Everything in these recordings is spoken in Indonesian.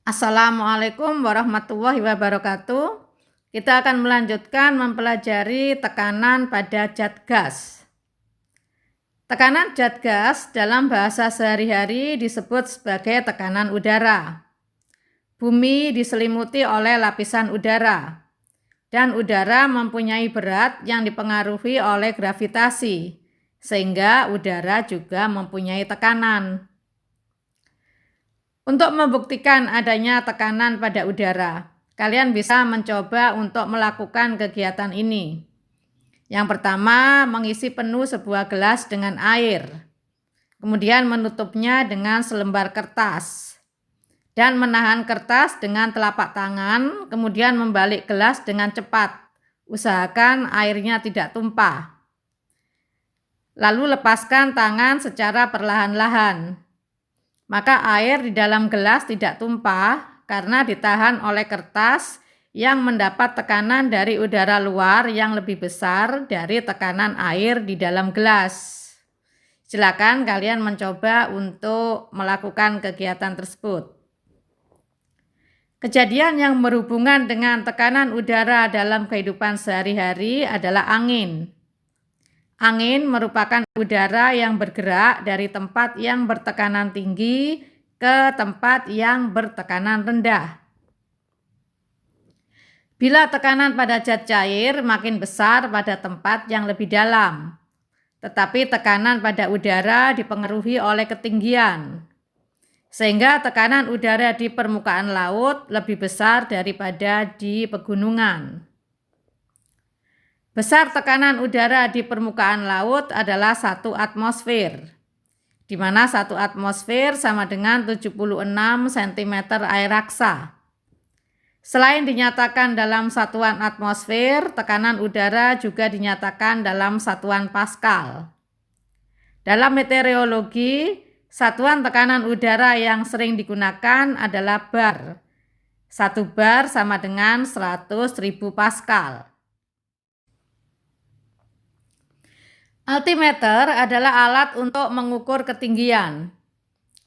Assalamualaikum warahmatullahi wabarakatuh. Kita akan melanjutkan mempelajari tekanan pada zat gas. Tekanan zat gas dalam bahasa sehari-hari disebut sebagai tekanan udara. Bumi diselimuti oleh lapisan udara, dan udara mempunyai berat yang dipengaruhi oleh gravitasi, sehingga udara juga mempunyai tekanan. Untuk membuktikan adanya tekanan pada udara, kalian bisa mencoba untuk melakukan kegiatan ini. Yang pertama, mengisi penuh sebuah gelas dengan air, kemudian menutupnya dengan selembar kertas, dan menahan kertas dengan telapak tangan, kemudian membalik gelas dengan cepat. Usahakan airnya tidak tumpah. Lalu lepaskan tangan secara perlahan-lahan. Maka air di dalam gelas tidak tumpah karena ditahan oleh kertas yang mendapat tekanan dari udara luar yang lebih besar dari tekanan air di dalam gelas. Silakan kalian mencoba untuk melakukan kegiatan tersebut. Kejadian yang berhubungan dengan tekanan udara dalam kehidupan sehari-hari adalah angin. Angin merupakan udara yang bergerak dari tempat yang bertekanan tinggi ke tempat yang bertekanan rendah. Bila tekanan pada zat cair makin besar pada tempat yang lebih dalam, tetapi tekanan pada udara dipengaruhi oleh ketinggian, sehingga tekanan udara di permukaan laut lebih besar daripada di pegunungan. Besar tekanan udara di permukaan laut adalah 1 atmosfer, di mana 1 atmosfer sama dengan 76 cm air raksa. Selain dinyatakan dalam satuan atmosfer, tekanan udara juga dinyatakan dalam satuan Pascal. Dalam meteorologi, satuan tekanan udara yang sering digunakan adalah bar. 1 bar sama dengan 100.000 Pascal. Altimeter adalah alat untuk mengukur ketinggian.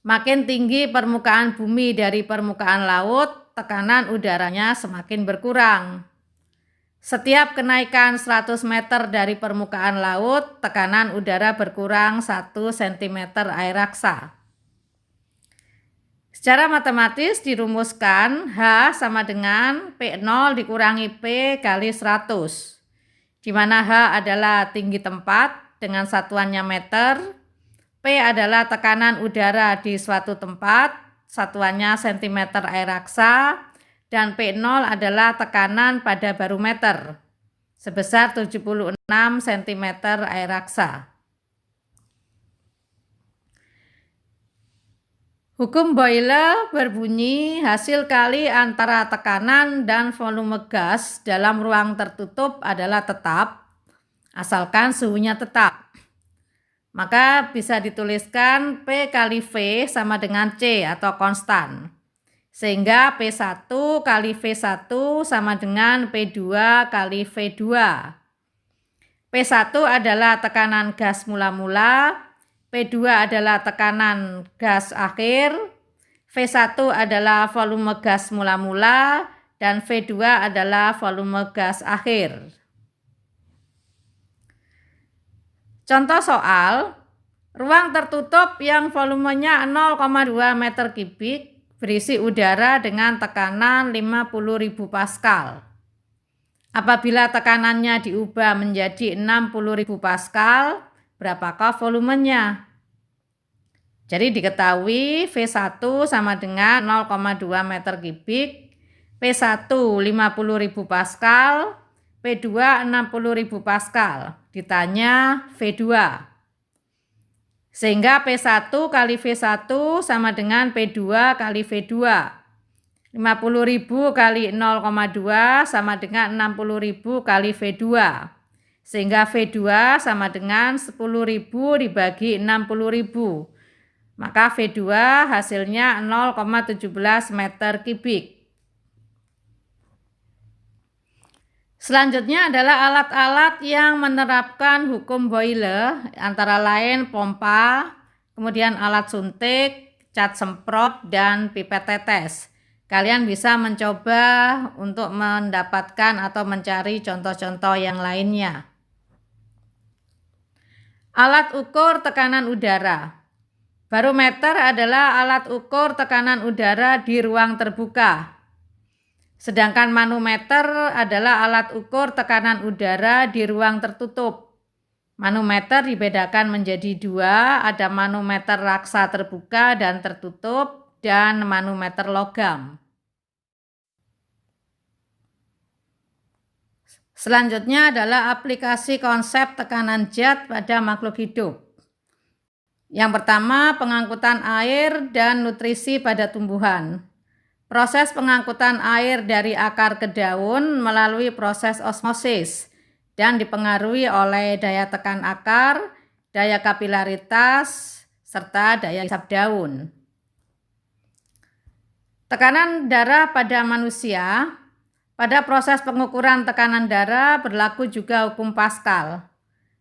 Makin tinggi permukaan bumi dari permukaan laut, tekanan udaranya semakin berkurang. Setiap kenaikan 100 meter dari permukaan laut, tekanan udara berkurang 1 cm air raksa. Secara matematis dirumuskan H sama dengan P0 dikurangi P kali 100, di mana H adalah tinggi tempat dengan satuannya meter, P adalah tekanan udara di suatu tempat, satuannya cm air raksa, dan P0 adalah tekanan pada barometer, sebesar 76 cm air raksa. Hukum Boyle berbunyi hasil kali antara tekanan dan volume gas dalam ruang tertutup adalah tetap, asalkan suhunya tetap. Maka bisa dituliskan P kali V sama dengan C atau konstan. Sehingga P1 kali V1 sama dengan P2 kali V2. P1 adalah tekanan gas mula-mula, P2 adalah tekanan gas akhir, V1 adalah volume gas mula-mula, dan V2 adalah volume gas akhir. Contoh soal, ruang tertutup yang volumenya 0,2 meter kubik berisi udara dengan tekanan 50.000 Pascal. Apabila tekanannya diubah menjadi 60.000 Pascal, berapakah volumenya? Jadi diketahui V1 sama dengan 0,2 meter kubik, P1 50.000 Pascal, P2 60.000 Pascal. Ditanya V2. Sehingga P1 kali V1 sama dengan P2 kali V2. 50.000 kali 0,2 sama dengan 60.000 kali V2. Sehingga V2 sama dengan 10.000 dibagi 60.000. Maka V2 hasilnya 0,17 meter kubik. Selanjutnya adalah alat-alat yang menerapkan hukum Boyle, antara lain pompa, kemudian alat suntik, cat semprot, dan pipet tetes. Kalian bisa mencoba untuk mendapatkan atau mencari contoh-contoh yang lainnya. Alat ukur tekanan udara. Barometer adalah alat ukur tekanan udara di ruang terbuka. Sedangkan manometer adalah alat ukur tekanan udara di ruang tertutup. Manometer dibedakan menjadi dua, ada manometer raksa terbuka dan tertutup, dan manometer logam. Selanjutnya adalah aplikasi konsep tekanan zat pada makhluk hidup. Yang pertama, pengangkutan air dan nutrisi pada tumbuhan. Proses pengangkutan air dari akar ke daun melalui proses osmosis dan dipengaruhi oleh daya tekan akar, daya kapilaritas, serta daya hisap daun. Tekanan darah pada manusia. Pada proses pengukuran tekanan darah berlaku juga hukum Pascal.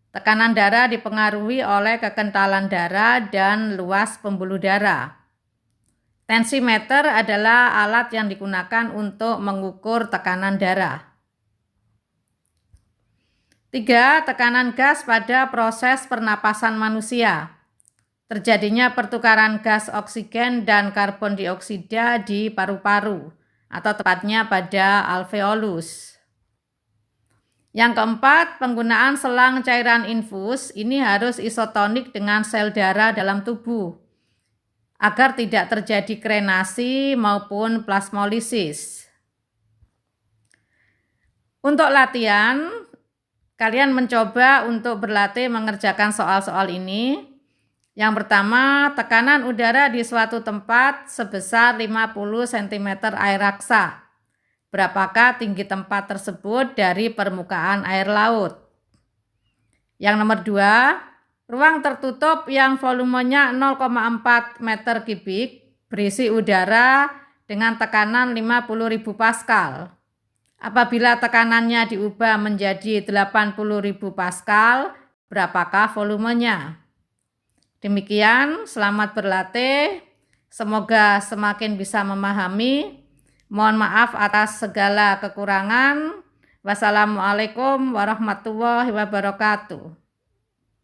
Tekanan darah dipengaruhi oleh kekentalan darah dan luas pembuluh darah. Tensimeter adalah alat yang digunakan untuk mengukur tekanan darah. 3. Tekanan gas pada proses pernapasan manusia. Terjadinya pertukaran gas oksigen dan karbon dioksida di paru-paru, atau tepatnya pada alveolus. Yang keempat, penggunaan selang cairan infus ini harus isotonik dengan sel darah dalam tubuh agar tidak terjadi krenasi maupun plasmolisis. Untuk latihan, kalian mencoba untuk berlatih mengerjakan soal-soal ini. Yang pertama, tekanan udara di suatu tempat sebesar 50 cm air raksa. Berapakah tinggi tempat tersebut dari permukaan air laut? Yang nomor 2, ruang tertutup yang volumenya 0,4 meter kubik berisi udara dengan tekanan 50.000 Pascal. Apabila tekanannya diubah menjadi 80.000 Pascal, berapakah volumenya? Demikian, selamat berlatih. Semoga semakin bisa memahami. Mohon maaf atas segala kekurangan. Wassalamualaikum warahmatullahi wabarakatuh.